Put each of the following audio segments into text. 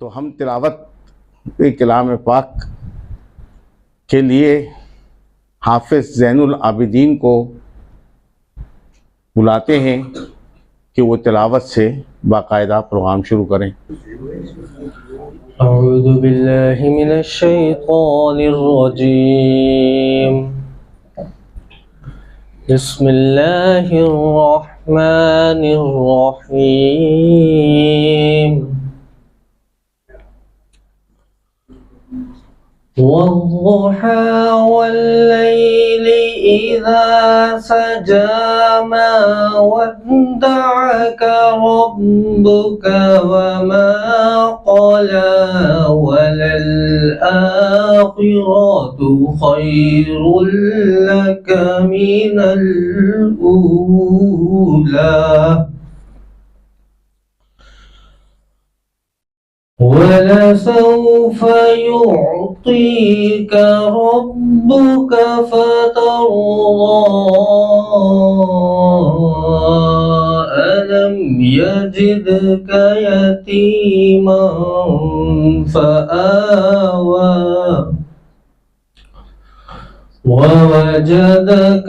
तो हम तिलावत कलाम पाक के लिए हाफिज़ ज़ैनुल आबिदीन को बुलाते हैं कि वो तिलावत से बाकायदा प्रोग्राम शुरू करें। अऊज़ु बिल्लाहि मिनश शैतानिर रजीम। बिस्मिल्लाहिर रहमानिर रहीम। वद्दुहा वल्लैलि इज़ा सजा मा वद्दअका रब्बुका वमा क़ला वलल आखिरतु खैरुल लका मिनल ऊला वलसौफ युअतीका रब्बुका फतर्दा अलम यजिदका यतीमन फआवा ववजदक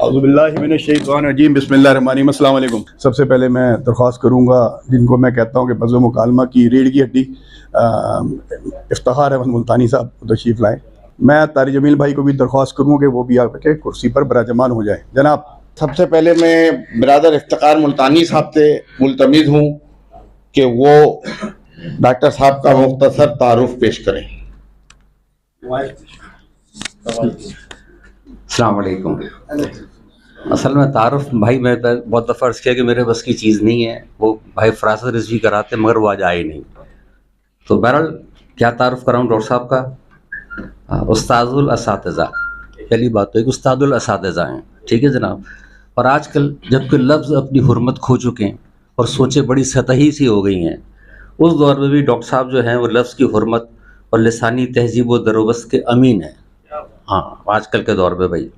औज़ुबिल्लाहिमिनश्शैतानिर्रजीम बिस्मिल्लाहिर्रहमानिर्रहीम। अस्सलाम वालेकुम। सबसे पहले मैं दरख्वास्त करूँगा जिनको मैं कहता हूँ कि बज़्ल मुकालमा की रीढ़ की हड्डी इफ्तिखार अहमद मुल्तानी साहब तशरीफ़ लाएँ। मैं तारिक जमील भाई को भी दरख्वास्त करूँगा कि वो भी आके कुर्सी पर बराजमान हो जाए। जनाब, सबसे पहले मैं बिरादर इफ्तिखार मुल्तानी साहब से मुल्तमिस हूँ कि वो डॉक्टर साहब का मुख्तसर तारुफ पेश करें। अस्सलाम वालेकुम। असल में तारुफ भाई मैं बहुत दफ़ा अर्ज़ किया कि मेरे बस की चीज़ नहीं है, वो भाई फरासत रिजवी कराते मगर वो आज आए नहीं। तो बहरहाल क्या तारुफ कराऊँ डॉक्टर साहब का? उस्तादुल असातिज़ा, पहली बात तो एक उस्तादुल असातिज़ा हैं, ठीक है जनाब। और आजकल जबकि लफ्ज़ अपनी हुर्मत खो चुके हैं और सोचें बड़ी सतही सी हो गई हैं, उस दौर में भी डॉक्टर साहब जो हैं वो लफ्ज़ की हुर्मत और लिसानी तहजीब व दरोबस्त के अमीन हैं। हाँ, आजकल के दौर में भाई।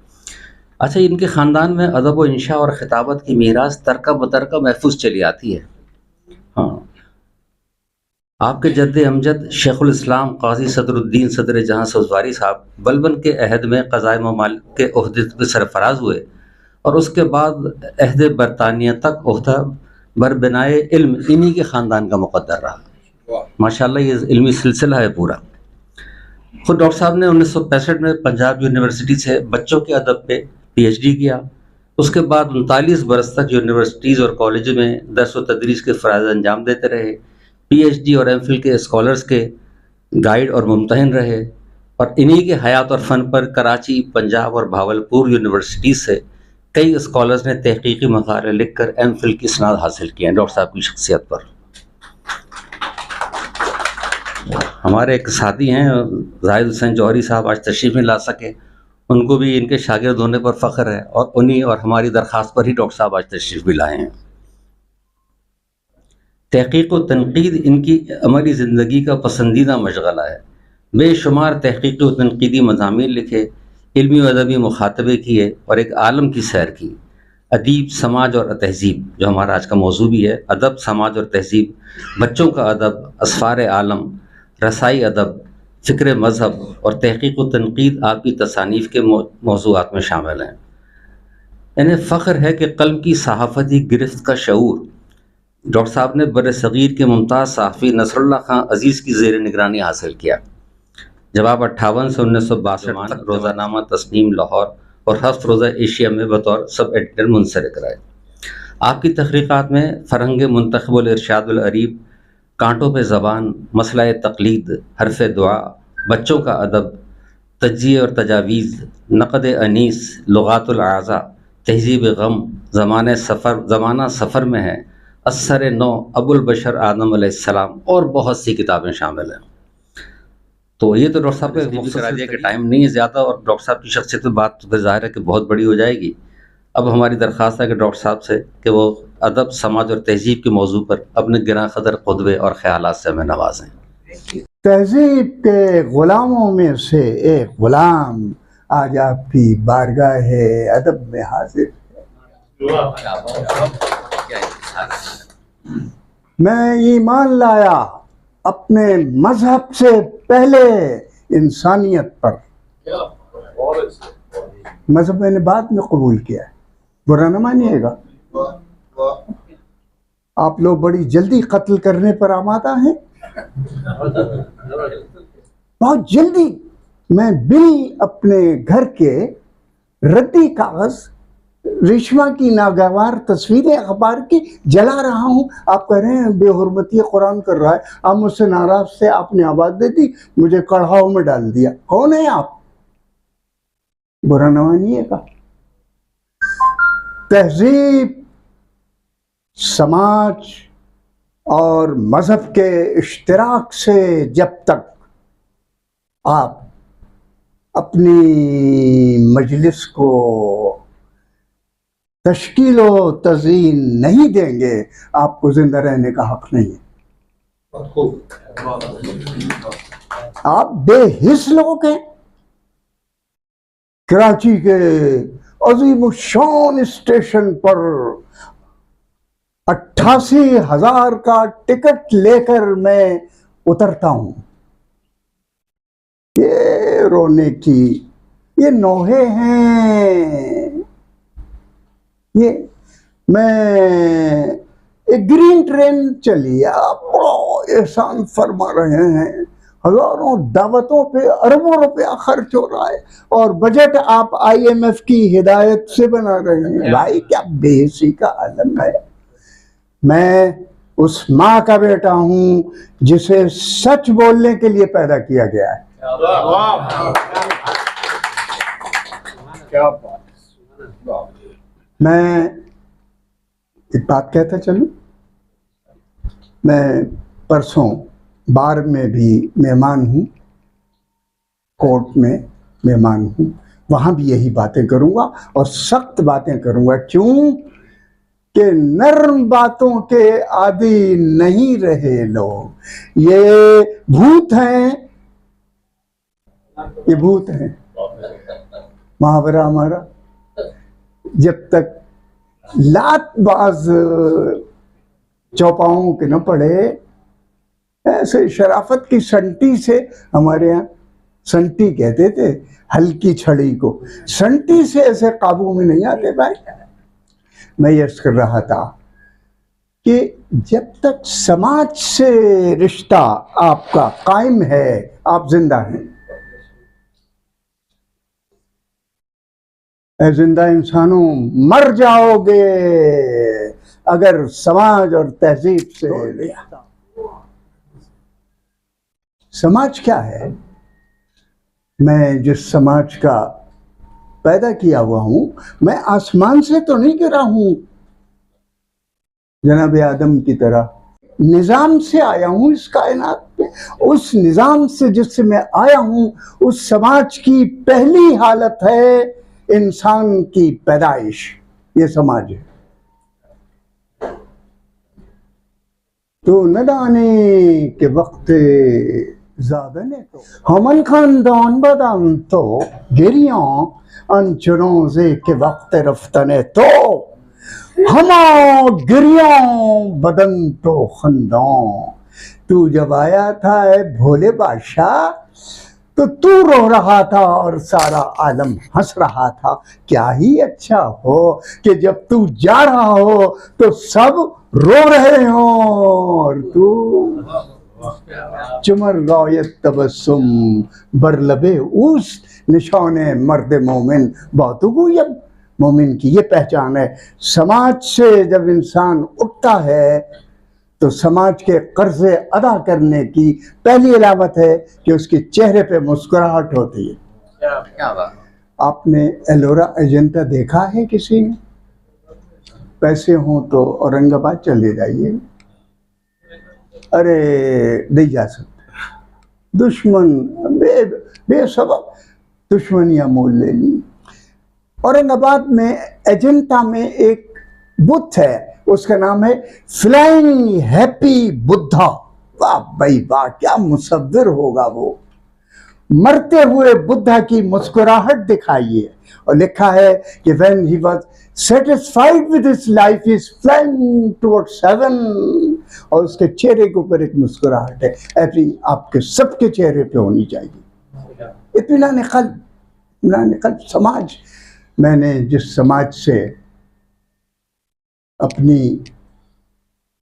अच्छा, इनके ख़ानदान में अदब व इंशा और ख़िताबत की मीरास तरका बतरका महफूज चली आती है। हाँ, आपके जद्द अमजद शेखुल इस्लाम काजी सदरुद्दीन सदर जहाँ सौजवारी साहब बलबन के अहद में क़ज़ाए ममालिक के ओहदे पर सरफराज हुए और उसके बाद अहद बरतानिया तक ओहदा बरबनाए इल्म इन्हीं के ख़ानदान का मुक़द्दर रहा। माशाअल्लाह ये इल्मी सिलसिला है पूरा। खुद डॉक्टर साहब ने 1965 में पंजाब यूनिवर्सिटी से बच्चों के अदब पे PhD किया। उसके बाद 39 बरस तक यूनिवर्सिटीज़ और कॉलेज में दर्स व तदरीस के फ़राइज़ अंजाम देते रहे। PhD और MPhil के स्कॉलर्स के गाइड और मुम्तहिन रहे और इन्हीं के हयात और फ़न पर कराची, पंजाब और भावलपुर यूनिवर्सिटीज़ से कई स्कॉलर्स ने तहक़ीक़ी मक़ाले लिख कर MPhil की सनाद हासिल की हैं डॉक्टर साहब की शख्सियत पर। हमारे एक साथी हैं ज़ाहिद हुसैन जौहरी साहब, आज तशरीफ़ नहीं ला सके, उनको भी इनके शागिर्द होने पर फ़ख्र है और उन्हीं और हमारी दरख्वास्त पर ही डॉक्टर साहब आज तशरीफ़ भी लाए हैं। तहक़ीक़ व तनक़ीद इनकी अमली ज़िंदगी का पसंदीदा मशग़ला है। बेशुमार तहक़ीक़ी व तनक़ीदी मज़ामीन लिखे, इल्मी व अदबी मुखातबे किए और एक आलम की सैर की। अदीब, समाज और तहज़ीब, जो हमारा आज का मौजू भी है, अदब, समाज और तहज़ीब, बच्चों का अदब, असफ़ार आलम, रसाई अदब, फ़िक्र मज़हब और तहक़ीक़ व तनक़ीद आपकी तसानीफ़ के मौज़ूआत में शामिल हैं। इन्हें फ़ख्र है कि क़ल्म की सहाफ़ती गिरफ़्त का शऊर डॉक्टर साहब ने बरसग़ीर के मुमताज़ सहाफ़ी नसरुल्लाह खां अज़ीज़ की ज़ेर निगरानी हासिल किया। जब आप 58 से 1962 तक रोज़ानामा तस्नीम लाहौर और हफ्त रोज़ा एशिया में बतौर सब एडिटर मुंसलिक रहे। आपकी तहरीक़ात में फ़रहंग मुंतख़ब इरशाद अरीब, कांटों पे ज़बान, मसला तक़लीद, हरफ दुआ, बच्चों का अदब, तज्जिए और तजावीज़, नक़द अनीस, लुग़ातुल आज़ा, तहज़ीब गम, ज़माना सफ़र में है, असर नौ, अबुल बशर आदम अलैहिस्सलाम और बहुत सी किताबें शामिल हैं। तो ये तो डॉक्टर साहब का मुख्तसर करा दिया कि टाइम नहीं है ज़्यादा, और डॉक्टर साहब की शख्सियत में बात फिर ज़ाहिर है कि बहुत बड़ी हो जाएगी। अब हमारी दरख्वास्त है कि डॉक्टर साहब से कि वो अदब, समाज और तहज़ीब के मौजू पर अपने गिरा क़दर ख़ुतबे और ख़यालात से हमें नवाजें। तहजीब के ग़ुलामों में से एक ग़ुलाम आज आपकी बारगाह अदब में हाजिर है। मैं ईमान लाया अपने मजहब से पहले इंसानियत पर। मजहब मैंने बाद में कबूल किया है, बुरा न मानिएगा। आप लोग बड़ी जल्दी कत्ल करने पर आमादा हैं, बहुत जल्दी। मैं बिल अपने घर के रद्दी कागज, रेशमा की नागवार तस्वीरें अखबार की जला रहा हूँ। आप कह रहे हैं बेहुरमती कुरान कर रहा है। आप मुझसे नाराज से, आपने आवाज दे दी, मुझे कढ़ाव में डाल दिया। कौन है आप? बुरा न मानिएगा। तहजीब, समाज और मजहब के इश्तिराक से जब तक आप अपनी मजलिस को तश्कील व तज़ीन नहीं देंगे, आपको जिंदा रहने का हक नहीं है। आप बेहिस लोग हैं। कराची के अजीम शान स्टेशन पर 88,000 का टिकट लेकर मैं उतरता हूं। ये रोने की ये नोहे हैं। ये मैं एक ग्रीन ट्रेन चली, आप बड़ा एहसान फरमा रहे हैं। हजारों दावतों पे अरबों रुपया खर्च हो रहा है, और बजट आप IMF की हिदायत से बना रहे हैं। भाई क्या बेहसी का आलम है। मैं उस माँ का बेटा हूं जिसे सच बोलने के लिए पैदा किया गया है। मैं एक बात कहता चलूं, मैं परसों बार में भी मेहमान हूं, कोर्ट में मेहमान हूं, वहां भी यही बातें करूंगा और सख्त बातें करूंगा। क्यों कि नर्म बातों के आदी नहीं रहे लोग। ये भूत हैं, ये भूत हैं। मुहावरा हमारा, जब तक लातबाज चौपाओं के न पड़े, ऐसे शराफत की संटी से, हमारे यहाँ संटी कहते थे हल्की छड़ी को, संटी से ऐसे काबू में नहीं आते भाई। मैं ये अर्ज कर रहा था कि जब तक समाज से रिश्ता आपका कायम है, आप जिंदा हैं। जिंदा इंसानों, मर जाओगे अगर समाज और तहजीब से रिश्ता। समाज क्या है? मैं जिस समाज का पैदा किया हुआ हूं, मैं आसमान से तो नहीं गिरा हूं जनाब आदम की तरह, निजाम से आया हूं इस कायनात पे। उस निजाम से जिससे मैं आया हूं, उस समाज की पहली हालत है इंसान की पैदाइश। ये समाज है। तो नदाने के वक्त ज़ादने तो हमन खानदान बदाम तो गिरियों अंचरों से के वक्त रफ्तने तो हमा गिरियों बदन तो खंदों। तू जब आया था भोले बादशाह, तो तू रो रहा था और सारा आलम हंस रहा था। क्या ही अच्छा हो कि जब तू जा रहा हो तो सब रो रहे हो और तू चुमर गायत तबस्सुम बरलबे उस निशाने मर्द मोमिन बातुगुयब। मोमिन की ये पहचान है। समाज से जब इंसान उठता है तो समाज के कर्जे अदा करने की पहली अलामत है कि उसके चेहरे पे मुस्कुराहट होती है। क्या बात। आपने एलोरा अजंता देखा है किसी ने? पैसे हों तो औरंगाबाद चले जाइए, अरे नहीं जा सकते। दुश्मन बेसबब दुश्मनियां मोल ले ली। औरंगाबाद में अजंता में एक बुद्ध है, उसका नाम है फ्लाइंग हैप्पी बुद्धा। वाह भाई वाह, क्या मुसव्विर होगा वो। मरते हुए बुद्धा की मुस्कुराहट दिखाइए। और लिखा है कि when he was satisfied with his life he is flying towards heaven, और उसके चेहरे के ऊपर एक मुस्कुराहट है। ऐसी आपके सबके चेहरे पे होनी चाहिए। इत्मीनान क़ल्ब समाज, मैंने जिस समाज से अपनी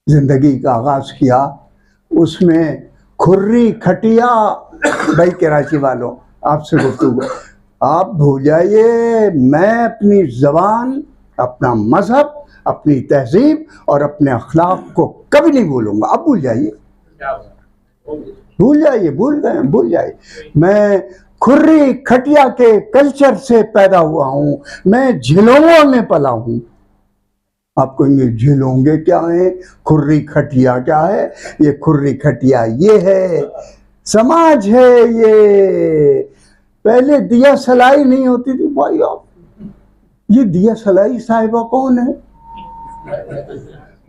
जिंदगी का आगाज किया उसमें खुर्री खटिया, भाई कराची वालों आपसे गुफ्तगू, आप भूल जाइए, मैं अपनी ज़बान, अपना मजहब, अपनी तहजीब और अपने अखलाक को कभी नहीं भूलूंगा। आप भूल जाइए, भूल जाइए, भूल जाइए। मैं खुर्री खटिया के कल्चर से पैदा हुआ हूँ, मैं झिलोंगों में पला हूँ। आप कहेंगे झिलोंगे क्या है, खुर्री खटिया क्या है? ये खुर्री खटिया ये है, समाज है ये। पहले दिया सलाई नहीं होती थी भाई, आप ये दिया सलाई साहिबा कौन है?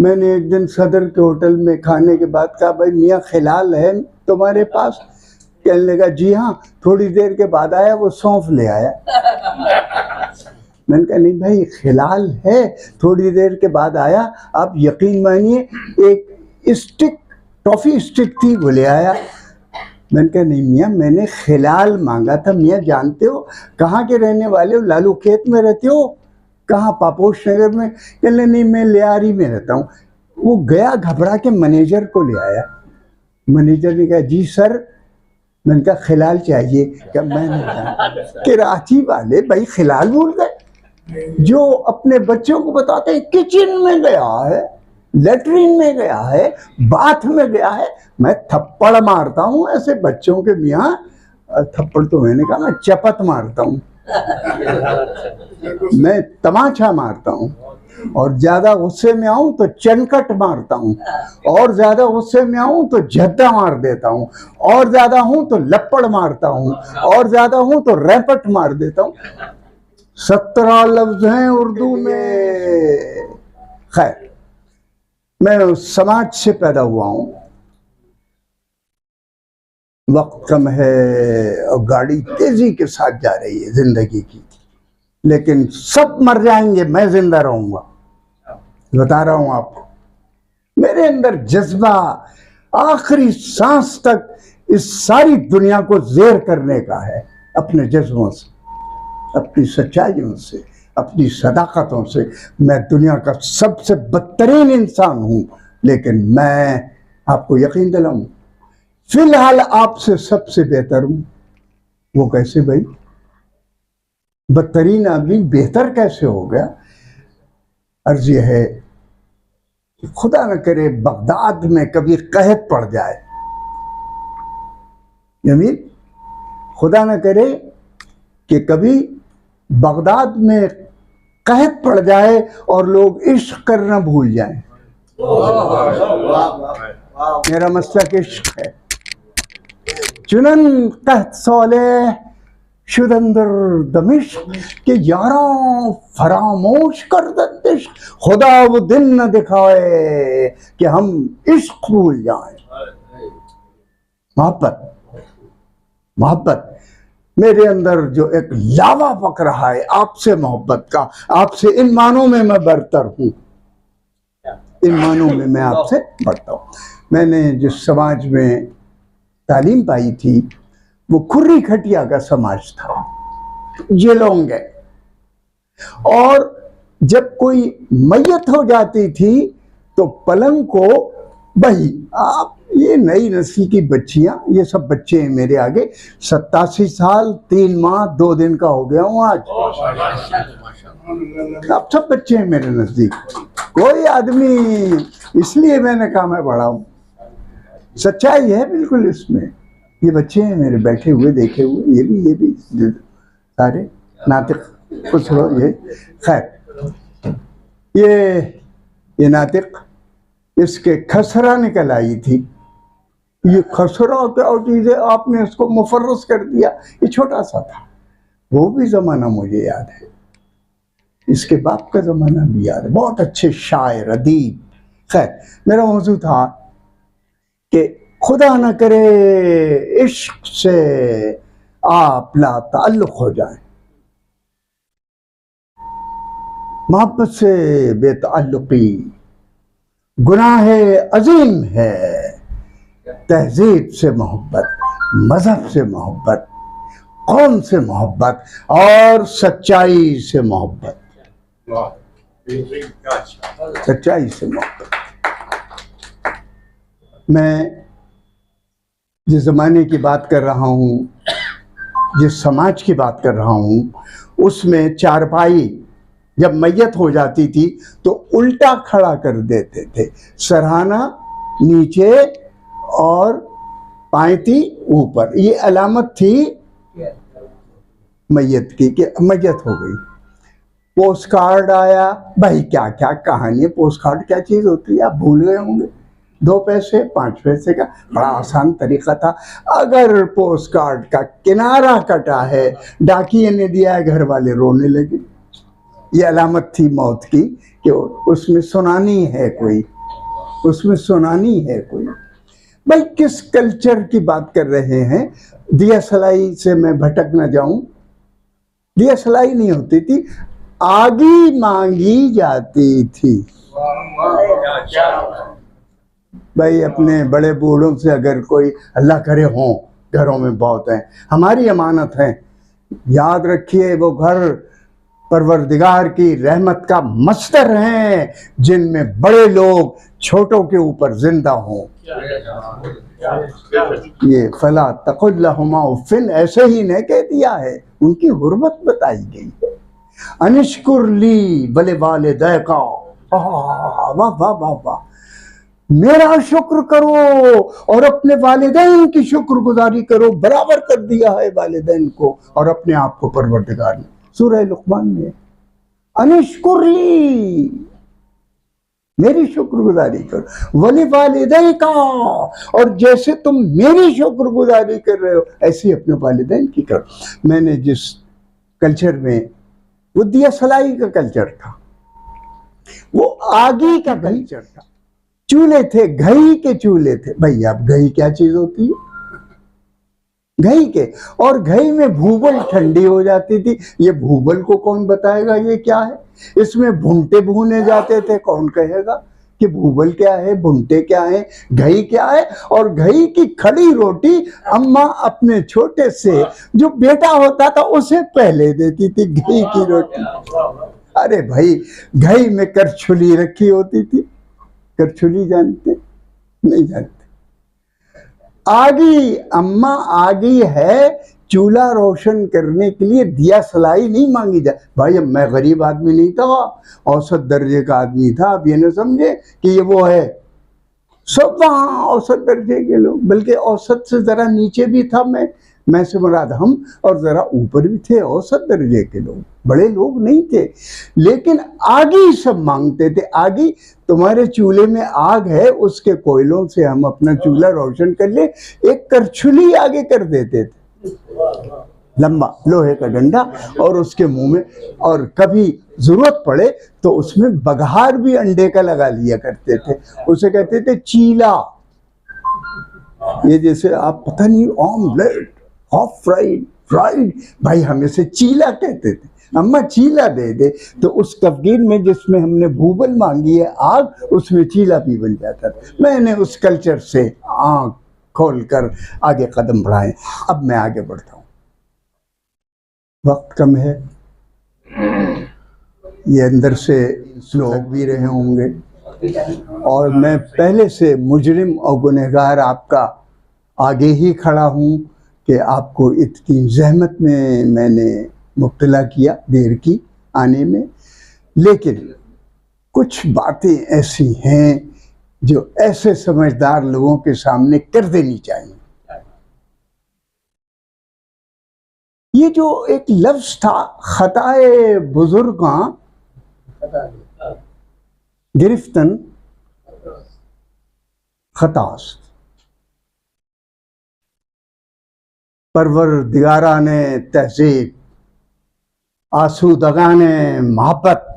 मैंने एक दिन सदर के होटल में खाने के बाद कहा, भाई मियाँ खिलाल है तुम्हारे पास? कहने लगा जी हाँ। थोड़ी देर के बाद आया, वो सौंफ ले आया। मैंने कहा नहीं भाई खिलाल है। थोड़ी देर के बाद आया, आप यकीन मानिए एक स्टिक, टॉफी स्टिक थी, वो ले आया। मैंने कहा नहीं मियाँ, मैंने खिलाल मांगा था। मियाँ जानते हो कहाँ के रहने वाले हो? लालू खेत में रहते हो? कहाँ? पापोश नगर में? कहने नहीं मैं लियारी में रहता हूँ। वो गया घबरा के मैनेजर को ले आया। मैनेजर ने कहा जी सर। मैंने कहा खिलाल चाहिए। क्या? मैंने कहा कराची वाले भाई खिलाल भूल गए। जो अपने बच्चों को बताते हैं किचन में गया है, लेटरिन में गया है, बाथ में गया है। मैं थप्पड़ मारता हूँ ऐसे बच्चों के। मियाँ थप्पड़ तो मैंने कहा, मैं चपत मारता हूँ, मैं तमाचा मारता हूँ। और ज्यादा गुस्से में आऊं तो चनकट मारता हूँ, और ज्यादा गुस्से में आऊं तो झद्दा मार देता हूँ, और ज्यादा हूं तो लपड़ मारता हूँ, और ज्यादा हूं तो रैपट मार देता हूँ। 17 लफ्ज हैं उर्दू में। खैर, मैं उस समाज से पैदा हुआ हूं। वक्त कम है और गाड़ी तेजी के साथ जा रही है जिंदगी की, लेकिन सब मर जाएंगे, मैं जिंदा रहूंगा। बता रहा हूं आपको, मेरे अंदर जज्बा आखिरी सांस तक इस सारी दुनिया को ज़ेर करने का है। अपने जज्बों से, अपनी सच्चाइयों से, अपनी सदाकतों से। मैं दुनिया का सबसे बदतरीन इंसान हूं, लेकिन मैं आपको यकीन दिलाऊं, फिलहाल आपसे सबसे बेहतर हूं। वो कैसे भाई? बदतरीन आदमी बेहतर कैसे हो गया? अर्ज यह है कि खुदा न करे बगदाद में कभी कहत पड़ जाए, यमीन खुदा न करे कि कभी बगदाद में कहत पड़ जाए और लोग इश्क करना भूल जाएं। मेरा मसलक इश्क है। चुनन कहत सोले शुदंदर दमिश्क के यारों फरामोश कर दे, खुदा वो दिन न दिखाए कि हम इश्क भूल जाएं। मोहब्बत, मोहब्बत मेरे अंदर जो एक लावा पक रहा है आपसे मोहब्बत का, आपसे इन मानों में मैं बरतर हूँ, इन मानों में मैं आपसे बढ़ता हूँ। मैंने जिस समाज में तालीम पाई थी वो खुर्री खटिया का समाज था, जेलोंगे। और जब कोई मैयत हो जाती थी तो पलंग को, भाई आप ये नई नस्ल की बच्चियां, ये सब बच्चे हैं मेरे आगे, 87 साल 3 माह 2 दिन का हो गया हूँ आज। आप सब बच्चे हैं मेरे नजदीक। कोई आदमी, इसलिए मैंने कहा मैं बड़ा हूँ। सच्चाई है बिल्कुल इसमें। ये बच्चे हैं मेरे बैठे हुए, देखे हुए, ये भी सारे नातिक, कुछ लोग ये, खैर ये नातिक, इसके खसरा निकल आई थी। ये खसरा क्या चीज़ है, आपने इसको मुफर्रस कर दिया। ये छोटा सा था, वो भी ज़माना मुझे याद है, इसके बाप का ज़माना भी याद है। बहुत अच्छे शायर, अदीब। खैर मेरा मौजू था कि खुदा न करे इश्क से आप ला ताल्लुक़ हो जाए, मोहब्बत से बेताल्लुक़ी गुनाह अजीम है, तहजीब से मोहब्बत, मजहब से मोहब्बत, कौम से मोहब्बत और सच्चाई से मोहब्बत, सच्चाई से मोहब्बत। मैं जिस ज़माने की बात कर रहा हूँ, जिस समाज की बात कर रहा हूँ, उसमें चारपाई जब मैयत हो जाती थी तो उल्टा खड़ा कर देते थे, सरहाना नीचे और पायती ऊपर। ये अलामत थी मैयत की कि मैयत हो गई। पोस्ट कार्ड आया, भाई क्या क्या कहानी है, पोस्ट कार्ड क्या चीज़ होती है आप भूल गए होंगे। 2 पैसे 5 पैसे का बड़ा आसान तरीका था। अगर पोस्ट कार्ड का किनारा कटा है, डाकिये ने दिया है, घर वाले रोने लगे। ये अलामत थी मौत की कि उसमें सुनानी है कोई, उसमें सुनानी है कोई। भाई किस कल्चर की बात कर रहे हैं? दिया सलाई से मैं भटक न जाऊं। दिया सलाई नहीं होती थी, आगी मांगी जाती थी। भाई अपने बड़े बूढ़ों से अगर कोई अल्लाह करे हों, घरों में बहुत हैं, हमारी अमानत है, याद रखिए वो घर परवरदिगार की रहमत का मस्तर हैं, जिनमें बड़े लोग छोटों के ऊपर जिंदा हों। ये फला तकुल लहुमा उफ़िन ऐसे ही ने कह दिया है, उनकी हुर्मत बताई गई है। अनिश्कुर ली वले वालिदैका, वाह वाह वाह वाह, मेरा शुक्र करो और अपने वालिदैन की शुक्रगुजारी करो। बराबर कर दिया है वालिदैन को और अपने आप को परवरदिगार ने। सूरह लुक़मान में अनिश्कुरली, मेरी शुक्रगुजारी करो, वली वालिदैन का, और जैसे तुम मेरी शुक्रगुजारी कर रहे हो ऐसे अपने वालिदैन की करो। मैंने जिस कल्चर में, वो दिया सलाई का कल्चर था, वो आगी का कल्चर था, चूल्हे थे, घई के चूल्हे थे। भाई अब घई क्या चीज होती है? घई के, और घई में भूबल ठंडी हो जाती थी। ये भूबल को कौन बताएगा ये क्या है? इसमें भुंटे भूने जाते थे, कौन कहेगा कि भूबल क्या है, भुंटे क्या है, घई क्या है? और घई की खड़ी रोटी अम्मा अपने छोटे से जो बेटा होता था उसे पहले देती थी, घई की रोटी। अरे भाई घई में करछुली रखी होती थी, करछुली जानते नहीं? जानते। आगी, अम्मा आगी है, चूल्हा रोशन करने के लिए दिया सलाई नहीं मांगी जाए। भाई अब मैं गरीब आदमी नहीं था, औसत दर्जे का आदमी था। अब ये न समझे कि ये वो है, सब वहाँ औसत दर्जे के लोग, बल्कि औसत से जरा नीचे भी था मैं से मुराद हम, और जरा ऊपर भी थे औसत दर्जे के लोग, बड़े लोग नहीं थे। लेकिन आगी सब मांगते थे। आगी, तुम्हारे चूल्हे में आग है, उसके कोयलों से हम अपना चूल्हा रोशन कर ले। एक करछुली आगे कर देते थे, लंबा लोहे का डंडा, और उसके मुंह में, और कभी जरूरत पड़े तो उसमें बघार भी अंडे का लगा लिया करते थे, उसे कहते थे चीला। ये जैसे आप पता नहीं ऑमलेट, हाफ फ्राइड, भाई हम इसे चीला कहते थे। अम्मा चीला दे दे, तो उस कफगीर में जिसमें हमने भूबल मांगी है आग, उसमें चीला भी बन जाता था। मैंने उस कल्चर से आँख खोलकर आगे कदम बढ़ाए। अब मैं आगे बढ़ता हूँ, वक्त कम है, ये अंदर से लोग भी रहे होंगे, और मैं पहले से मुजरिम और गुनहगार आपका आगे ही खड़ा हूँ कि आपको इतनी जहमत में मैंने मुब्तला किया, देर की आने में। लेकिन कुछ बातें ऐसी हैं जो ऐसे समझदार लोगों के सामने कर देनी चाहिए। ये जो एक लफ्ज था खताए बुजुर्गा गिरफ्तन खतास्त, परवरदिगारा ने तहजीब, आसूदगा ने मोहब्बत,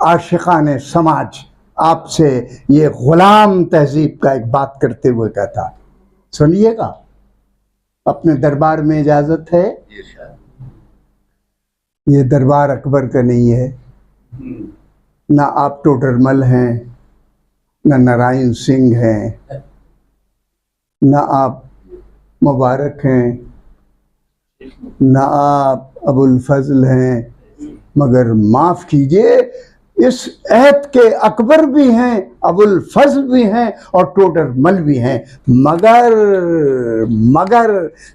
आशिका ने समाज आपसे ये गुलाम तहजीब का एक बात करते हुए कहता। सुनिएगा, अपने दरबार में इजाजत है। ये दरबार अकबर का नहीं है, ना आप टोडरमल हैं, ना नारायण सिंह हैं, ना आप मुबारक हैं, ना आप अबुल फजल हैं, मगर माफ कीजिए इस ऐत के अकबर भी हैं, अबुल फजल भी हैं और टोडरमल भी हैं, मगर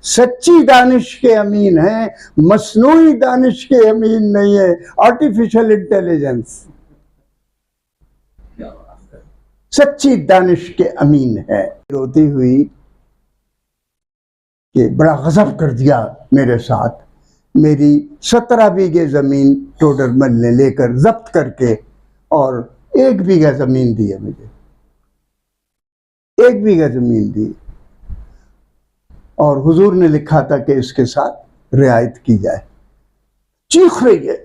सच्ची दानिश के अमीन हैं, मसनूई दानिश के अमीन नहीं है, आर्टिफिशियल इंटेलिजेंस सच्ची दानिश के अमीन है। रोती हुई कि बड़ा गजब कर दिया मेरे साथ, मेरी 17 बीघे जमीन टोडरमल ने लेकर जब्त करके और 1 बीघा जमीन दी है मुझे, 1 बीघा जमीन दी, और हुजूर ने लिखा था कि इसके साथ रियायत की जाए। चीख रही है।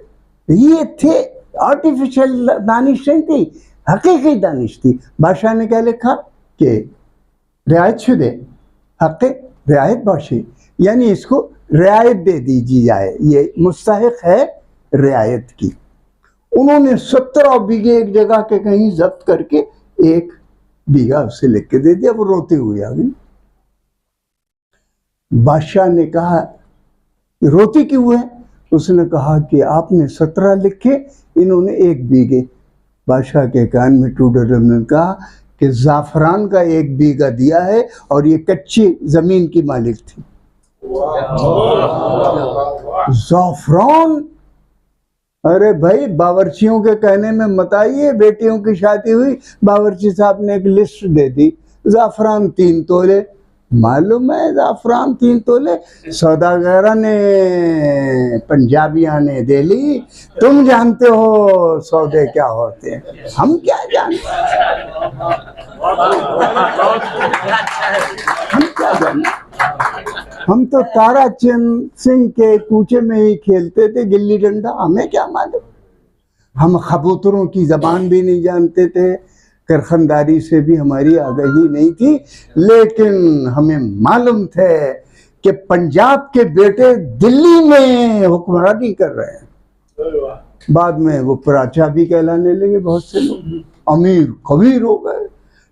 ये थे आर्टिफिशियल दानिश नहीं थी, हकीकी दानिश थी। बादशाह ने क्या लिखा कि रियायत शुदे हक रियायत बाशी, यानी इसको रियायत दे दीजिए जाए, ये मुस्तहिक है रियायत की। उन्होंने 17 बीघे एक जगह के कहीं जब्त करके 1 बीघा उसे लिख के दे दिया। वो रोते हुए आ गई। बादशाह ने कहा रोती क्यों है? उसने कहा कि आपने 17 लिखे, इन्होंने 1 बीघे। बादशाह के कान में टोडरमल ने कहा कि जाफरान का 1 बीघा दिया है और ये कच्ची जमीन की मालिक थी। जाफरान, अरे भाई बावर्चियों के कहने में मत आइए। बेटियों की शादी हुई, बावर्ची साहब ने एक लिस्ट दे दी, जाफरान 3 तोले। मालूम है जाफरान 3 तोले? सौदागरा ने, पंजाबिया ने दे ली। तुम जानते हो सौदे क्या होते हैं, हम क्या जानते हम क्या जानते। हम तो ताराचंद सिंह के कूचे में ही खेलते थे गिल्ली डंडा, हमें क्या मालूम। हम कबूतरों की जबान भी नहीं जानते थे, करखनदारी से भी हमारी आगाही नहीं थी, लेकिन हमें मालूम थे कि पंजाब के बेटे दिल्ली में हुक्मरानी कर रहे हैं। बाद में वो प्राचा भी कहलाने लगे, बहुत से लोग अमीर कबीर हो गए,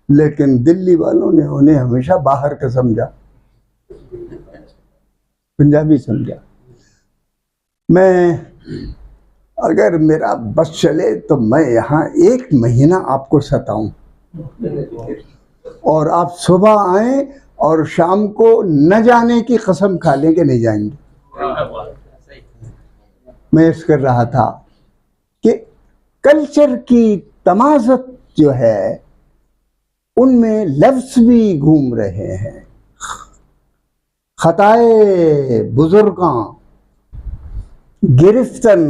लेकिन दिल्ली वालों ने उन्हें हमेशा बाहर का समझा, पंजाबी समझा। मैं, अगर मेरा बस चले तो मैं यहाँ 1 महीना आपको सताऊं, और आप सुबह आए और शाम को न जाने की कसम खा लें कि नहीं जाएंगे। मैं इस कर रहा था कि कल्चर की तमाज़त जो है उनमें लफ्ज़ भी घूम रहे हैं। खताए बुजुर्गा गिरफ्तन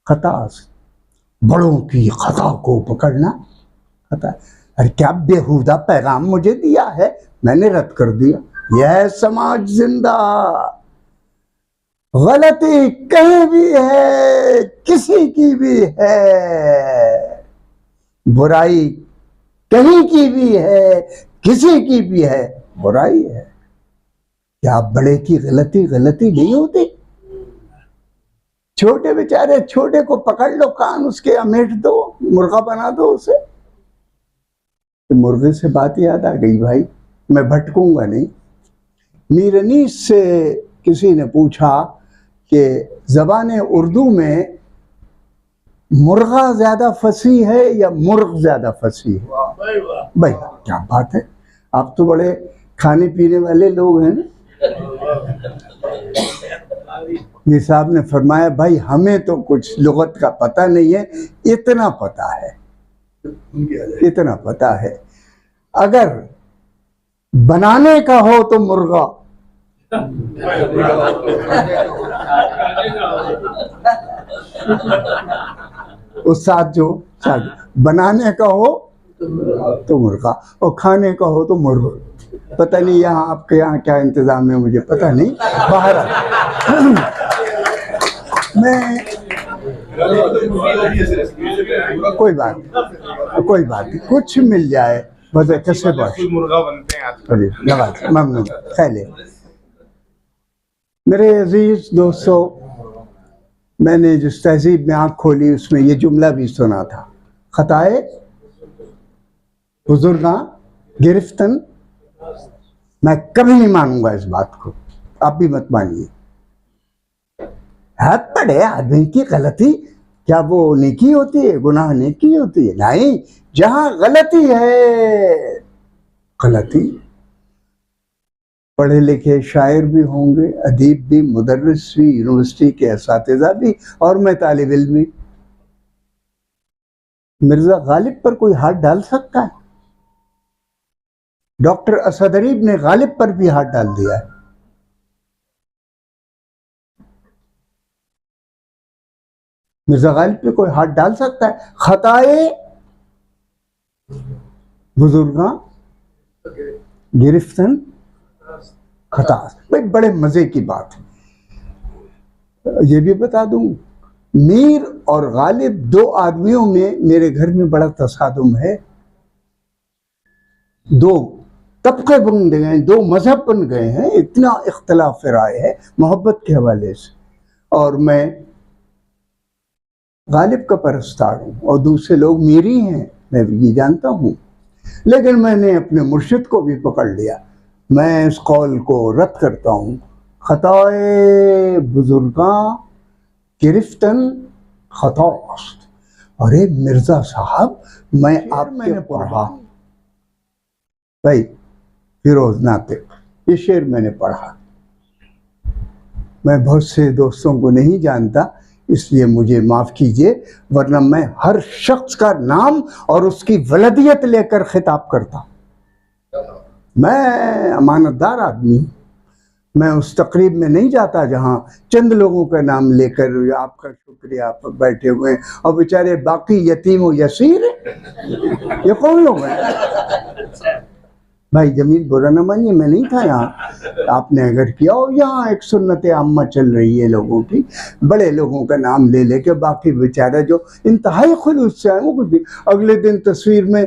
खतास, बड़ों की खता को पकड़ना खता। अरे क्या बेहुदा पैगाम मुझे दिया है, मैंने रद्द कर दिया। यह समाज जिंदा, गलती कहीं भी है, किसी की भी है, बुराई कहीं की भी है, किसी की भी है, बुराई है। क्या बड़े की गलती गलती नहीं होती? छोटे बेचारे, छोटे को पकड़ लो, कान उसके अमेट दो, मुर्गा बना दो उसे। तो मुर्गे से बात याद आ गई भाई, मैं भटकूंगा नहीं। मीरनीस से किसी ने पूछा कि ज़बान उर्दू में मुर्गा ज्यादा फसी है या मुर्ग ज्यादा फसी है? भाई क्या बात है, आप तो बड़े खाने पीने वाले लोग हैं ना। मीर साहब ने फरमाया, भाई हमें तो कुछ लुगत का पता नहीं है, इतना पता है, इतना पता है, अगर बनाने का हो तो मुर्गा, उस साथ जो बनाने का हो तो मुर्गा और खाने का हो तो मुर्गा। पता नहीं यहाँ आपके यहाँ क्या इंतजाम है, मुझे पता नहीं। बाहर मैं कोई बात नहीं, कुछ मिल जाए बस कैसे बात मुर्गा बनते हैं ममनून खैले। मेरे अजीज दोस्तों, मैंने जिस तहजीब में आँख खोली उसमें ये जुमला भी सुना था, खताए बुजुर्गा गिरफ्तन। मैं कभी नहीं मानूंगा इस बात को, आप भी मत मानिए। हाथ पड़े आदमी की गलती, क्या वो नेकी होती है, गुनाह नेकी होती है? नहीं, जहां गलती है गलती। पढ़े लिखे शायर भी होंगे, अदीब भी, मुदर्रिस भी, यूनिवर्सिटी के असातिज़ा भी, और मैं तालिब इल्म भी। मिर्जा गालिब पर कोई हाथ डाल सकता है? डॉक्टर असदरीब ने गालिब पर भी हाथ डाल दिया है। मिर्जा गालिब पे कोई हाथ डाल सकता है? खताए बुजुर्गा गिरफ्तन खता। भाई बड़े मजे की बात है। ये भी बता दूं, मीर और गालिब दो आदमियों में मेरे घर में बड़ा तसादुम है। दो तबके बन गए हैं, दो मजहब बन गए हैं, इतना इख्तलाफ राय है मोहब्बत के हवाले से। और मैं गालिब का परस्तार हूँ और दूसरे लोग मीरी हैं, मैं ये जानता हूँ। लेकिन मैंने अपने मुर्शिद को भी पकड़ लिया। मैं इस कौल को रद्द करता हूँ। खताए बुजुर्गा गिरफ्तन खतास्त। अरे मिर्जा साहब, मैं आपने पढ़ा भाई, फिरोज नातिक, ये शेर मैंने पढ़ा। मैं बहुत से दोस्तों को नहीं जानता, इसलिए मुझे माफ़ कीजिए, वरना मैं हर शख्स का नाम और उसकी वलदियत लेकर खिताब करता। मैं अमानतदार आदमी हूँ। मैं उस तकरीब में नहीं जाता जहाँ चंद लोगों का नाम लेकर आपका शुक्रिया आप बैठे हुए हैं और बेचारे बाकी यतीम व यसीर, ये कौन लोग हैं? भाई जमील बुरा न मानिए, मैं नहीं था यहाँ, आपने अगर किया हो। यहाँ एक सुन्नत आम्मा चल रही है लोगों की, बड़े लोगों का नाम ले लेके बाकी बेचारा जो इंतहाई खुलूस से आए वो कुछ भी। अगले दिन तस्वीर में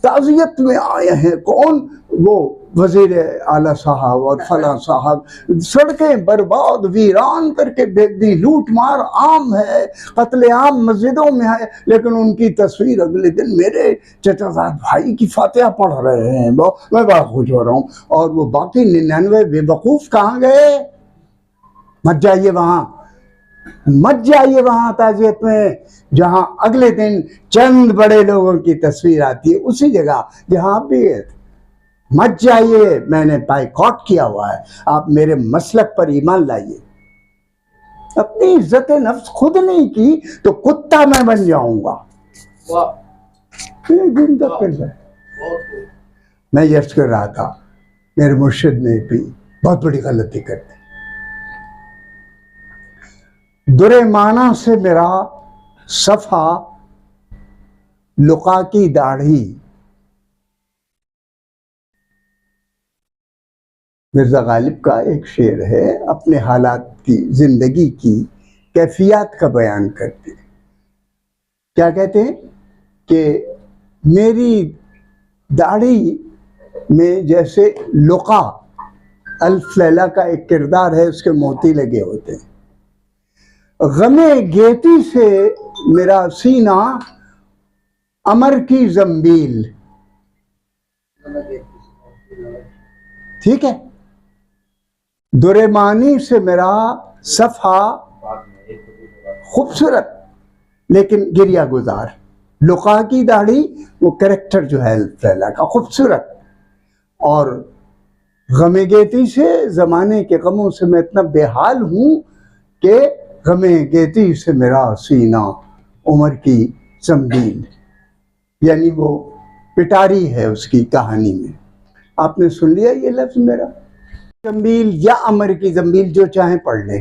ताज़ियत में आए हैं कौन, वो वजीर आला साहब और फला साहब, सड़कें बर्बाद वीरान करके भेज दी, लूट मार आम है, कत्ले आम मस्जिदों में है, लेकिन उनकी तस्वीर अगले दिन मेरे चचाजाद भाई की फातिहा पढ़ रहे हैं। मैं बड़ा खुश हो रहा हूँ। और वो बाकी 99 बेवकूफ़ कहाँ गए? मत जाइए वहाँ, मत जाइए वहाँ ताजियत में जहाँ अगले दिन चंद बड़े लोगों की तस्वीर आती है, उसी जगह जहाँ आप भी गए थे। मत जाइए, मैंने बाइकॉट किया हुआ है। आप मेरे मसलक पर ईमान लाइए। अपनी इज्जत नफ्स खुद नहीं की तो कुत्ता मैं बन जाऊंगा। मैं यश कर रहा था, मेरे मुर्शिद ने भी बहुत बड़ी गलती कर दी। दुरे माना से मेरा सफा लुका की दाढ़ी। मिर्जा गालिब का एक शेर है, अपने हालात की, जिंदगी की कैफियत का बयान करते। क्या कहते हैं कि मेरी दाढ़ी में जैसे लुका, अल्फ लैला का एक किरदार है, उसके मोती लगे होते हैं। गमे गेती से मेरा सीना अमर की जंबील। ठीक है। दुरेमानी से मेरा सफ़ा खूबसूरत लेकिन गिरिया गुजार। लुका की दाढ़ी, वो कैरेक्टर जो है फैला का खूबसूरत, और गमे गेती से, जमाने के गमों से मैं इतना बेहाल हूं कि गमे गेती से मेरा सीना उमर की जंबील, यानी वो पिटारी है उसकी कहानी में। आपने सुन लिया ये लफ्ज मेरा? जंबील या अमर की जंबील, जो चाहे पढ़ ले।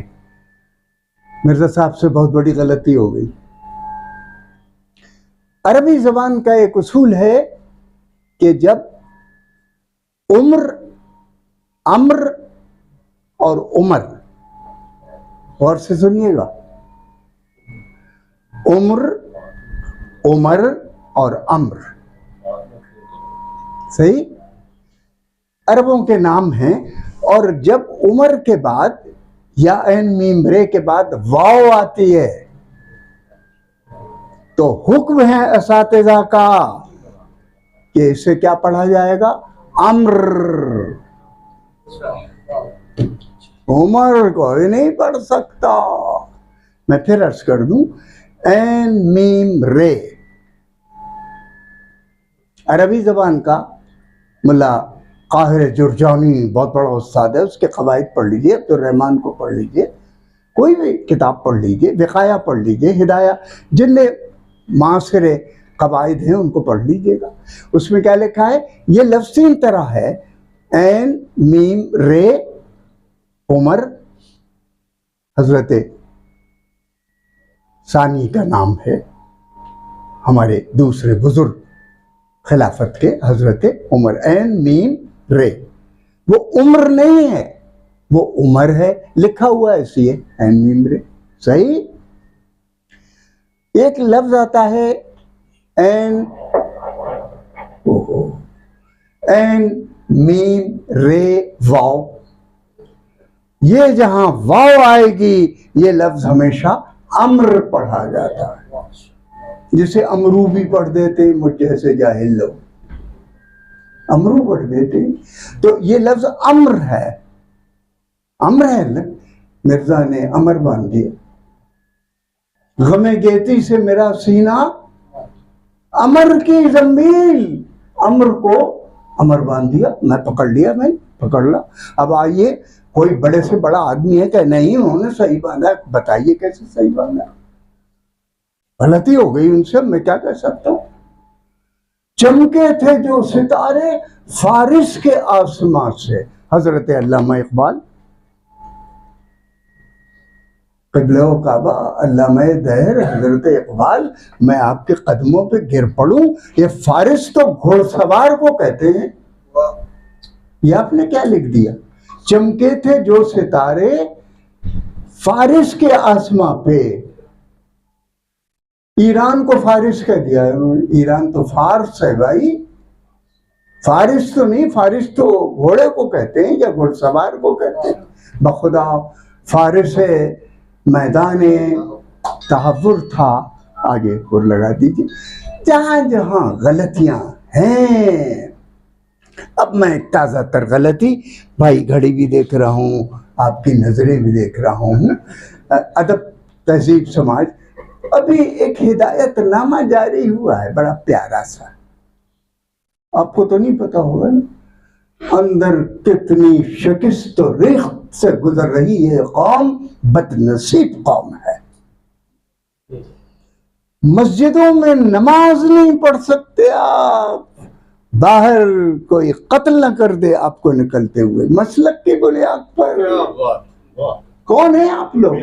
मिर्जा साहब से बहुत बड़ी गलती हो गई। अरबी जबान का एक उसूल है कि जब उम्र, अम्र और उमर, गौर से सुनिएगा, उम्र, उमर और अम्र, सही अरबों के नाम हैं। और जब उमर के बाद या एन मीम रे के बाद वाव आती है तो हुक्म है असातिज़ा का कि इसे क्या पढ़ा जाएगा? अम्र। उमर कोई नहीं पढ़ सकता। मैं फिर अर्ज कर दूं, एन मीम रे अरबी जबान का मुल्ला काहिर जुरजानी बहुत बड़ा उस्ताद है, उसके कवायद पढ़ लीजिए, अब्दुर्रहमान को पढ़ लीजिए, कोई भी किताब पढ़ लीजिए, विकाया पढ़ लीजिए, हिदाया, जिनने मासरे कवायद हैं उनको पढ़ लीजिएगा। उसमें क्या लिखा है? ये लफ्ज़ तीन तरह है, एन मीम रे उमर, हजरत सानी का नाम है, हमारे दूसरे बुजुर्ग खिलाफत के हजरत उमर, एन मीम रे। वो उम्र नहीं है, वो उमर है, लिखा हुआ है इसलिए एन मीम रे। सही। एक लफ्ज आता है एन मीम रे वाव। ये जहां वाव आएगी ये लफ्ज हमेशा अम्र पढ़ा जाता है, जिसे अमरू भी पढ़ देते हैं, मुझ जैसे जाहिल लोग अमरू पढ़ देते हैं। तो ये लफ्ज अम्र है, अम्र है। मिर्जा ने अमर बांध दिया, गमे गेती से मेरा सीना अमर की जंबील, अमर को अमर बांध दिया, मैं पकड़ लिया, मैं पकड़ ला। अब आइए, कोई बड़े से बड़ा आदमी है कि नहीं उन्होंने सही बांधा, बताइए कैसे सही बांधा? गलती हो गई उनसे, मैं क्या कह सकता हूं। चमके थे जो सितारे फारिस के आसमां से, हजरत अल्लामा इकबाल, क़िबला काबा अल्लामा दहर हजरत इकबाल, मैं आपके कदमों पे गिर पड़ूं। ये फारिस तो घोड़सवार को कहते हैं। ये आपने क्या लिख दिया? चमके थे जो सितारे फारिस के आसमां पे। ईरान को फारिस कह दिया है उन्होंने। ईरान तो फारस है भाई, फारिस तो नहीं। फारिस तो घोड़े को कहते हैं या घुड़सवार को कहते हैं। बखुदा फारिस मैदान तहव्वुर था। आगे और लगा दीजिए। जहां जहां गलतियां हैं, अब मैं ताज़ा तर गलती, भाई घड़ी भी देख रहा हूँ, आपकी नजरें भी देख रहा हूँ, अदब तहजीब समाज, अभी एक हिदायतनामा जारी हुआ है बड़ा प्यारा सा, आपको तो नहीं पता होगा ना। अंदर कितनी शिकस्त और रेख्त से गुजर रही है कौम, बदनसीब कौम है। मस्जिदों में नमाज नहीं पढ़ सकते आप, बाहर कोई कत्ल न कर दे आपको निकलते हुए, मसलक की बुनियाद पर। कौन है आप लोग?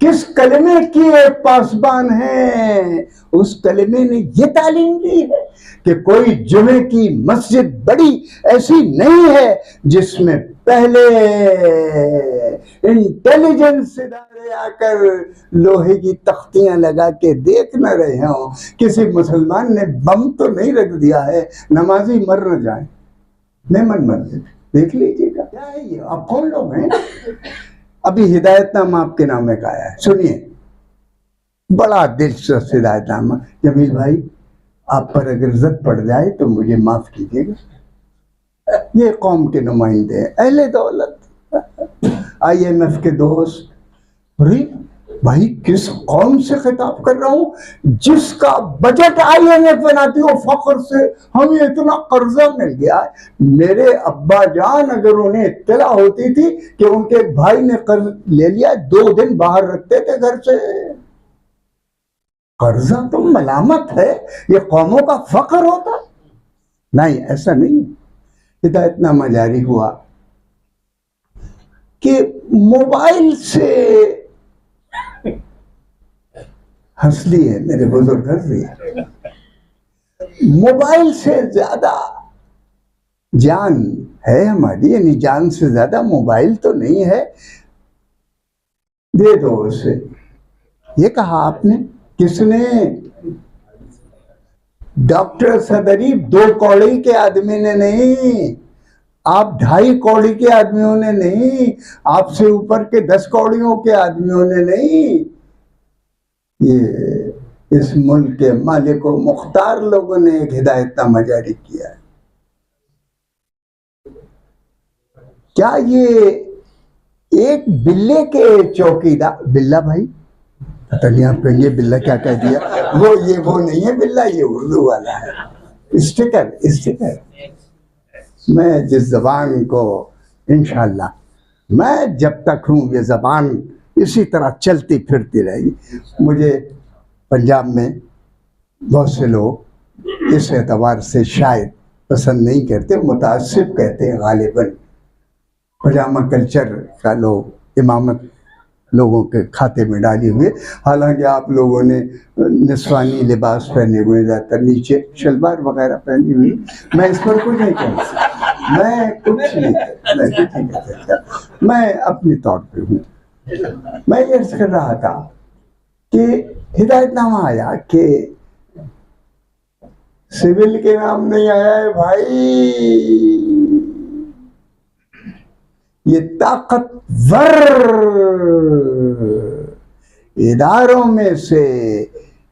किस कलमे की पासबान है? उस कलमे ने ये तालीम दी है कि कोई जुमे की मस्जिद बड़ी ऐसी नहीं है जिसमें पहले इंटेलिजेंस इदारे आकर लोहे की तख्तियां लगा के देख न रहे हों। किसी मुसलमान ने बम तो नहीं रख दिया है नमाजी मर न जाए। मेमन मस्जिद देख लीजिएगा। क्या है ये? आप कौन लोग हैं? अभी हिदायतनामा आपके नाम में आया है, सुनिए, बड़ा दिलचस्प हिदायतनामा। जमील भाई, आप पर अगर इज्जत पड़ जाए तो मुझे माफ कीजिएगा। ये कौम के नुमाइंदे हैं, अहले दौलत, IMF के दोस्त, भाई किस कौम से खिताब कर रहा हूं जिसका बजट IMF बनाती हो फख्र से हमें इतना कर्जा मिल गया है। मेरे अब्बा जान अगर उन्हें इत्तला होती थी कि उनके भाई ने कर्ज ले लिया, 2 दिन बाहर रखते थे घर से। कर्जा तो मलामत है, ये कौमों का फख्र होता नहीं, ऐसा नहीं। हिदायतनामा जारी हुआ कि मोबाइल से हंस ली है मेरे बुजुर्ग, हंस लिए। मोबाइल से ज्यादा जान है हमारी, यानी जान से ज्यादा मोबाइल तो नहीं है, दे दो उसे। ये कहा आपने, किसने? डॉक्टर सदरी 2 कौड़ी के आदमी ने नहीं, आप 2.5 कौड़ी के आदमियों ने नहीं, आपसे ऊपर के 10 कौड़ियों के आदमियों ने नहीं, ये इस मुल्क के मालिक व मुख्तार लोगों ने एक हिदायतनामा जारी किया है। क्या ये एक बिल्ले के चौकीदार, बिल्ला भाई पता नहीं आप कहेंगे बिल्ला क्या कह दिया, वो नहीं है बिल्ला, ये उर्दू वाला है। स्टिकर मैं जिस जबान को इंशाअल्लाह मैं जब तक हूँ ये जबान इसी तरह चलती फिरती रहेगी। मुझे पंजाब में बहुत से लोग इस एतबार से शायद पसंद नहीं करते, मुतासिब कहते हैं गालिबन। पजामा कल्चर का लोग इमामत लोगों के खाते में डाली हुए, हालांकि आप लोगों ने निस्वानी लिबास पहने हुए, ज़्यादातर नीचे शलवार वगैरह पहनी हुई। मैं इस पर कुछ नहीं कह सकता, मैं कुछ नहीं कह सकता, मैं अपने तौर पे हूँ। मैं ये अर्ज कर रहा था कि हिदायतनामा आया कि सिविल के नाम नहीं आया है भाई, ये ताकतवर इदारों में से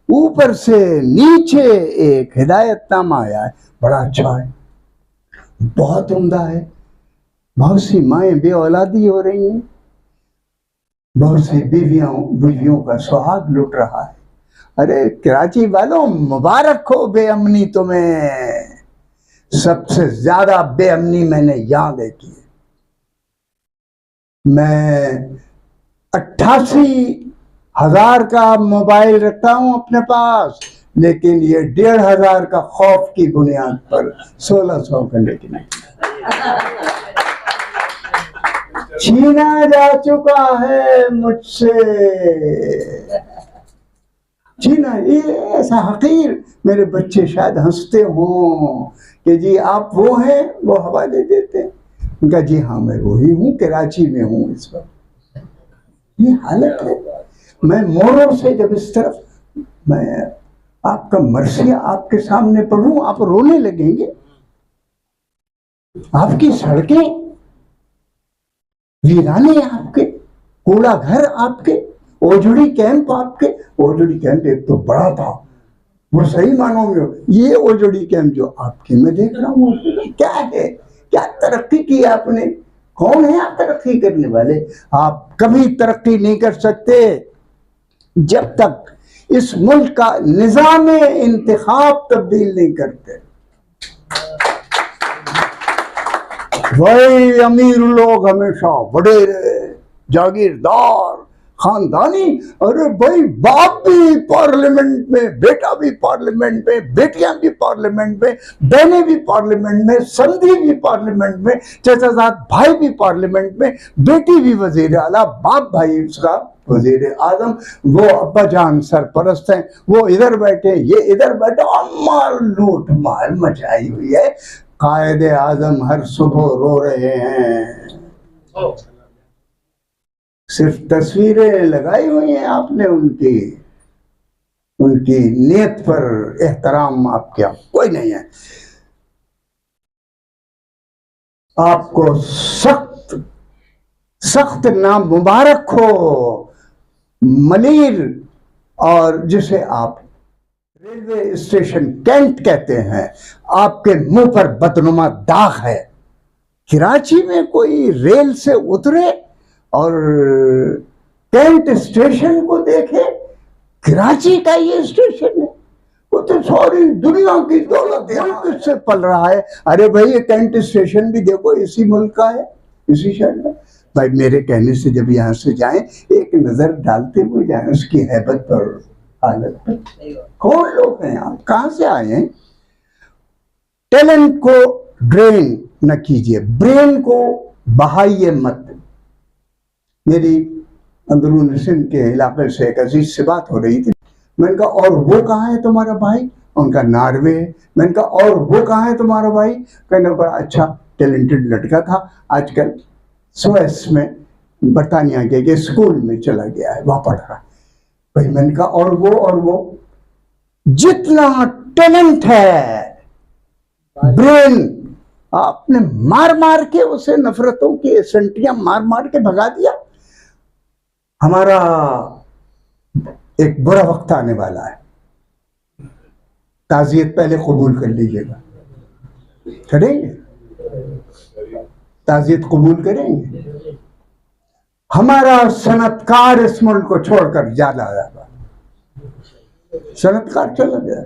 ऊपर से नीचे एक हिदायतनामा आया है, बड़ा अच्छा है, बहुत उम्दा है। बहुत सी माएँ बे औलादी हो रही हैं, बहुत सी बीवियों का सुहाग लुट रहा है। अरे कराची वालों मुबारक हो, बेअमनी तुम्हें, सबसे ज्यादा बेअमनी मैंने यहां देखी है। मैं 88,000 का मोबाइल रखता हूं अपने पास, लेकिन ये 1,500 का खौफ की बुनियाद पर 1600 का लेके छीना जा चुका है मुझसे, छीना। ये ऐसा हकीर, मेरे बच्चे शायद हंसते हों कि जी आप वो हैं, वो हवाले देते हैं। उनका जी हाँ मैं वही हूँ, कराची में हूँ इस वक्त। ये हालत है। मैं मोड़ों से जब इस तरफ मैं आपका मरसिया आपके सामने पढ़ूं, आप रोने लगेंगे। आपकी सड़कें वीराने, आपके कूड़ा घर, आपके ओजड़ी कैंप, आपके ओजड़ी कैंप एक तो बड़ा था, वो सही मानों में ये ओजड़ी कैंप जो आपके मैं देख रहा हूँ, क्या है, क्या तरक्की की आपने? कौन है आप तरक्की करने वाले? आप कभी तरक्की नहीं कर सकते जब तक इस मुल्क का निजाम इंतखाब तब्दील नहीं करते। वही अमीर लोग हमेशा वडेरे, जागीरदार, खानदानी। अरे भाई बाप भी पार्लियामेंट में, बेटा भी पार्लियामेंट में, बेटियां भी पार्लियामेंट में, बहनें भी पार्लियामेंट में, समधी भी पार्लियामेंट में, चाचाजाद भाई भी पार्लियामेंट में, बेटी भी वजीर आला, बाप भाई उसका वजीर आजम, वो अब्बा जान सरपरस्त हैं, वो इधर बैठे, ये इधर बैठे, और मार लूट मार मचाई हुई है। कायदे आजम हर सुबह रो रहे हैं, सिर्फ तस्वीरें लगाई हुई हैं आपने, उनकी नीयत पर एहतराम आपका कोई नहीं है। आपको सख्त सख्त नाम मुबारक हो मलीर, और जिसे आप रेलवे स्टेशन कैंट कहते हैं, आपके मुंह पर बदनुमा दाग है। कराची में कोई रेल से उतरे और कैंट स्टेशन को देखे, कराची का ये स्टेशन है, वो तो सारी दुनिया की दौलत मुल्क से पल रहा है। अरे भाई ये कैंट स्टेशन भी देखो इसी मुल्क का है, इसी शहर में। भाई मेरे कहने से जब यहाँ से जाएं एक नजर डालते हुए जाएं उसकी हैबत पर, हालत पर। कौन लोग हैं आप, कहाँ से आए हैं? टैलेंट को ड्रेन न कीजिए, ब्रेन को बहाइए मत। मेरी अंदरून सिंध के इलाके से एक अजीज से बात हो रही थी। मैंने कहा और वो कहाँ है तुम्हारा भाई? उनका नॉर्वे है। मैंने कहा और वो कहाँ है तुम्हारा भाई? कहना बड़ा अच्छा टैलेंटेड लड़का था, आजकल स्विस में बरतानिया के स्कूल में चला गया है, वहां पढ़ रहा है। भाई मैंने कहा और वो जितना टैलेंट है, ब्रेन आपने मार मार के उसे नफरतों की संटियां मार मार के भगा दिया। हमारा एक बुरा वक्त आने वाला है, ताज़ियत पहले कबूल कर लीजिएगा। करेंगे? ताज़ियत कबूल करेंगे? हमारा सनतकार इस मुल्क को छोड़कर ज्यादा जाएगा, सनतकार चला गया।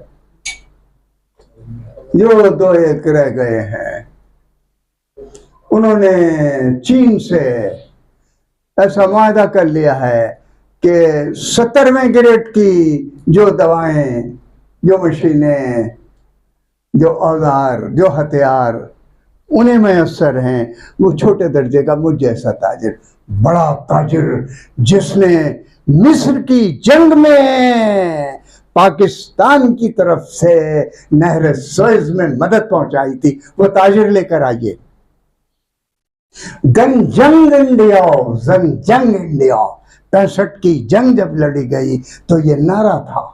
जो दो एक रह गए हैं, उन्होंने चीन से ऐसा वादा कर लिया है कि 70वें ग्रेड की जो दवाएं, जो मशीनें, जो औजार, जो हथियार उन्हें मैसर हैं, वो छोटे दर्जे का मुझ जैसा ताजिर, बड़ा ताजिर जिसने मिस्र की जंग में पाकिस्तान की तरफ से नहर सुएज में मदद पहुंचाई थी, वो ताजिर लेकर आइए। जंग इंडिया, जंग इंडिया, 65 की जंग जब लड़ी गई तो ये नारा था,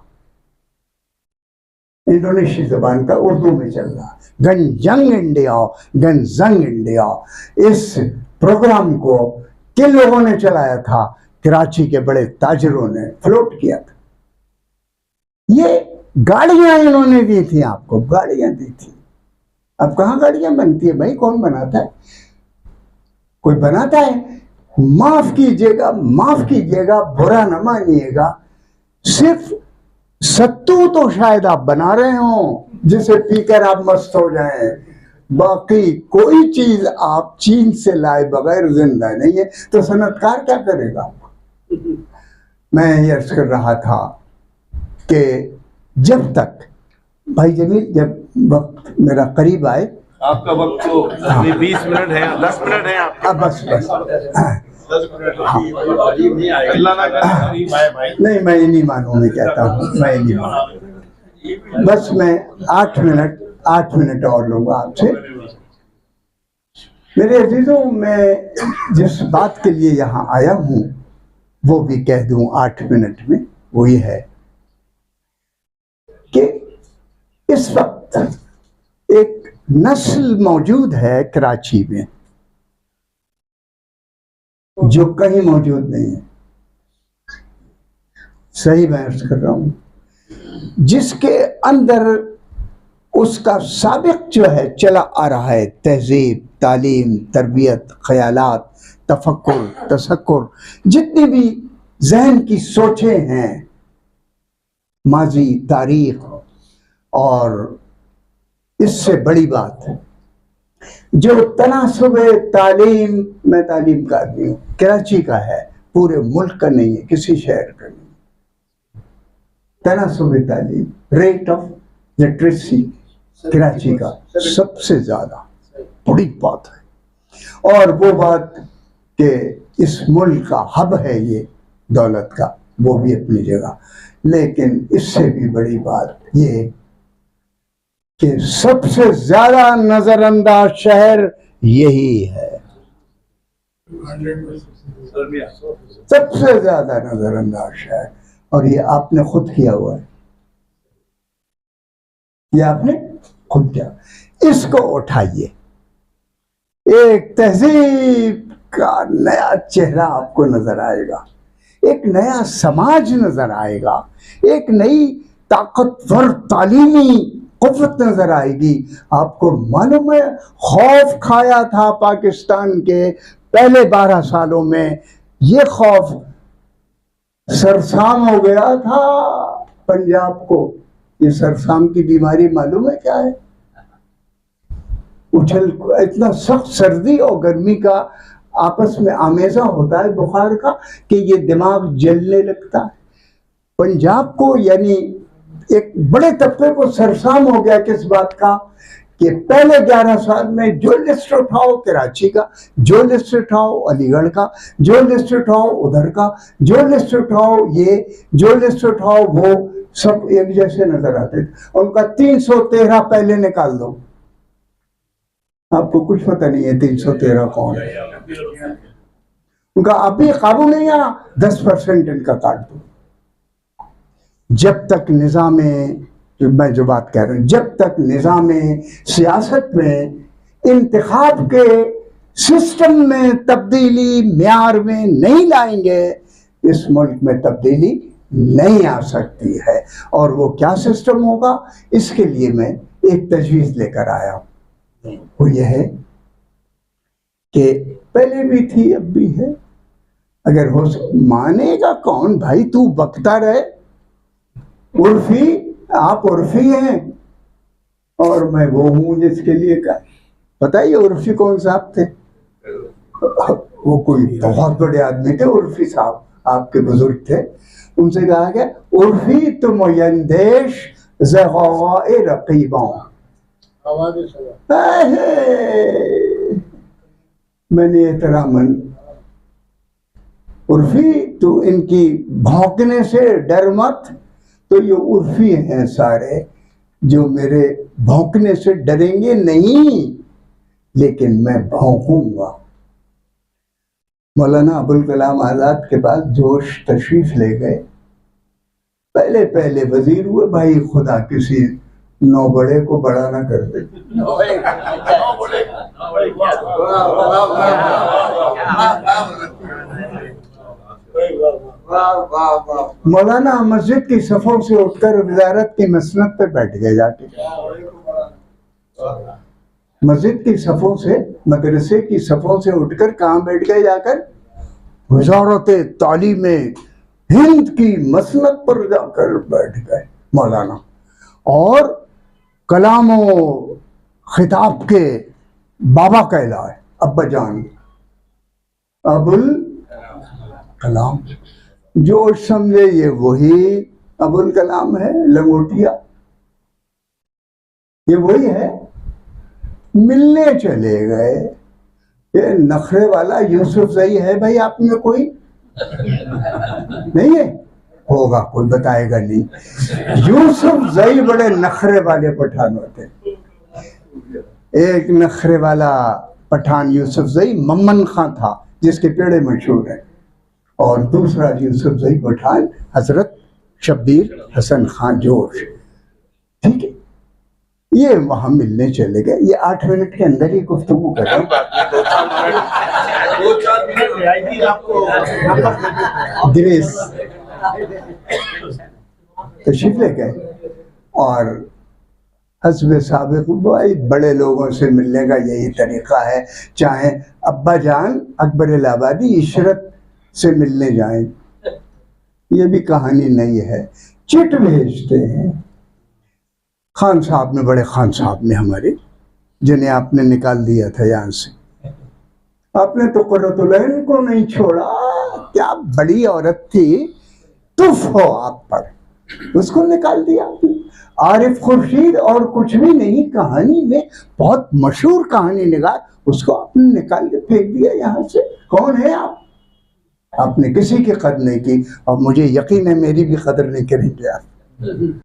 इंडोनेशियन जबान का, उर्दू में चल रहा, गंजंग इंडिया, गंजंग इंडिया। इस प्रोग्राम को किन लोगों ने चलाया था? कराची के बड़े ताजिरों ने फ्लोट किया था। ये गाड़ियां इन्होंने दी थी, आपको गाड़ियां दी थी। अब कहाँ गाड़ियां बनती है भाई? कौन बनाता है? कोई बनाता है? माफ कीजिएगा, बुरा न मानिएगा, सिर्फ सत्तू तो शायद आप बना रहे हो जिसे पीकर आप मस्त हो जाएं, बाकी कोई चीज आप चीन से लाए बगैर जिंदा नहीं है। तो सनतकार क्या करेगा? मैं ये अर्ज कर रहा था कि जब तक भाई जमील, जब वक्त मेरा करीब आए, आपका वक्त तो 20 मिनट है, 10 मिनट है आपके। अब बस 10 मिनट अल्लाह ना करे करीब आए भाई। नहीं, मैं नहीं मानू, मैं कहता हूँ मैं नहीं मानू। बस मैं 8 मिनट और लूंगा आपसे। मेरे अजीजों, मैं जिस बात के लिए यहाँ आया हूँ वो भी कह दूं 8 मिनट में, वो ये है कि इस वक्त एक नस्ल मौजूद है कराची में जो कहीं मौजूद नहीं है। सही मैं अर्ज कर रहा हूं, जिसके अंदर उसका साबिक जो है चला आ रहा है, तहजीब, तालीम, तरबियत, ख्यालात, तफक्कुर, तसक्कुर, जितनी भी जहन की सोचें हैं, माजी, तारीख, और इससे बड़ी बात जो तनासुब तालीम, मैं तालीम का आदमी हूँ, कराची का है, पूरे मुल्क का नहीं है, किसी शहर का नहीं। तनासुब तालीम, रेट ऑफ लिटरेसी कराची का सबसे ज्यादा बड़ी बात है। और वो बात कि इस मुल्क का हब है ये दौलत का, वो भी अपनी जगह, लेकिन इससे भी बड़ी बात ये कि सबसे ज्यादा नजरअंदाज शहर यही है, सबसे ज्यादा नजरअंदाज शहर। और ये आपने खुद किया हुआ है, ये आपने खुद किया। इसको उठाइए, एक तहजीब का नया चेहरा आपको नजर आएगा, एक नया समाज नजर आएगा, एक नई ताकतवर तालीमी कुव्वत नजर आएगी। आपको मालूम है, खौफ खाया था पाकिस्तान के पहले 12 सालों में, ये खौफ सरसाम हो गया था पंजाब को। ये सरसाम की बीमारी मालूम है क्या है? उछल, इतना सख्त सर्दी और गर्मी का आपस में आमेजा होता है बुखार का कि ये दिमाग जलने लगता है। पंजाब को यानी एक बड़े तबके को सरसाम हो गया किस बात का कि पहले 11 साल में जो लिस्ट उठाओ कराची का, जो लिस्ट उठाओ अलीगढ़ का, जो लिस्ट उठाओ उधर का, जो लिस्ट उठाओ ये, जो लिस्ट उठाओ वो, सब एक जैसे नजर आते थे। उनका 313 पहले निकाल दो, आपको कुछ पता नहीं है 313 कौन है। उनका अभी काबू नहीं आया, 10% इनका काट दो। जब तक निज़ाम, मैं जो बात कह रहा हूँ, जब तक निज़ाम सियासत में इंतखाब के सिस्टम में तब्दीली म्यार में नहीं लाएंगे, इस मुल्क में तब्दीली नहीं आ सकती है। और वो क्या सिस्टम होगा, इसके लिए मैं एक तजवीज़ लेकर आया हूँ। वो ये है कि पहले भी थी अब भी है, अगर हो मानेगा कौन भाई, तू बकता रहे। उर्फी, आप उर्फी हैं और मैं वो हूं जिसके लिए का पता है। ये उर्फी कौन साहब थे? वो कोई बहुत बड़े आदमी थे, उर्फी साहब आपके बुजुर्ग थे। उनसे कहा गया उर्फी तुम यंदेश ज़ग़ाए रक़ीबों, मैंने एहतरामन, उर्फी तू इनकी भौंकने से डर मत। तो ये उर्फी हैं सारे जो मेरे भौंकने से डरेंगे नहीं, लेकिन मैं भौंकूंगा। मौलाना अबुल कलाम आजाद के पास जोश तशरीफ ले गए, पहले पहले वजीर हुए। भाई खुदा किसी नौ बड़े को बड़ा ना कर दे। मौलाना मस्जिद की सफों से उठकर वजारत की मसनद पे बैठ गए जाके। मस्जिद की सफों से, मदरसे की सफों से उठकर कहाँ बैठ गए जाकर? वजारत तालीम हिंद की मसनद पर जाकर बैठ गए मौलाना। और कलामो खिताब के बाबा कहलाए, अब्बा जान अबुल कलाम। जो समझे ये वही अबुल कलाम है, लंगोटिया ये वही है। मिलने चले गए, ये नखरे वाला यूसुफ जई है भाई आप में कोई? नहीं है, होगा कोई बताएगा नहीं। यूसुफ जई बड़े नखरे वाले पठान होते। एक नखरे वाला पठान यूसुफ जई मम्मन खां था जिसके पेड़े मशहूर हैं, और दूसरा यूसुफ जई पठान हजरत शब्बीर हसन खान जोश। ठीक है, ये वहां मिलने चले गए। ये 8 मिनट के अंदर ही गुफ्तगू कर रहे हैं। दिनेश तशरीफ ले गए और हस्ब साबिक़ भाई बड़े लोगों से मिलने का यही तरीका है। चाहे अब्बा जान अकबर इलाहाबादी इशरत से मिलने जाएं, ये भी कहानी नहीं है, चिट भेजते हैं। खान साहब ने, बड़े खान साहब ने हमारे, जिन्हें आपने निकाल दिया था यहाँ से, आपने तो कुर्रतुलैन को नहीं छोड़ा। क्या बड़ी औरत थी, तुफ हो आप पर, उसको निकाल दिया। आरिफ खुर्शीद और कुछ भी नहीं, कहानी में बहुत मशहूर कहानी निगार, उसको आपने निकाल के फेंक दिया यहाँ से। कौन है आप? आपने किसी की कदर नहीं की और मुझे यकीन है मेरी भी कदर नहीं करेंगे आप।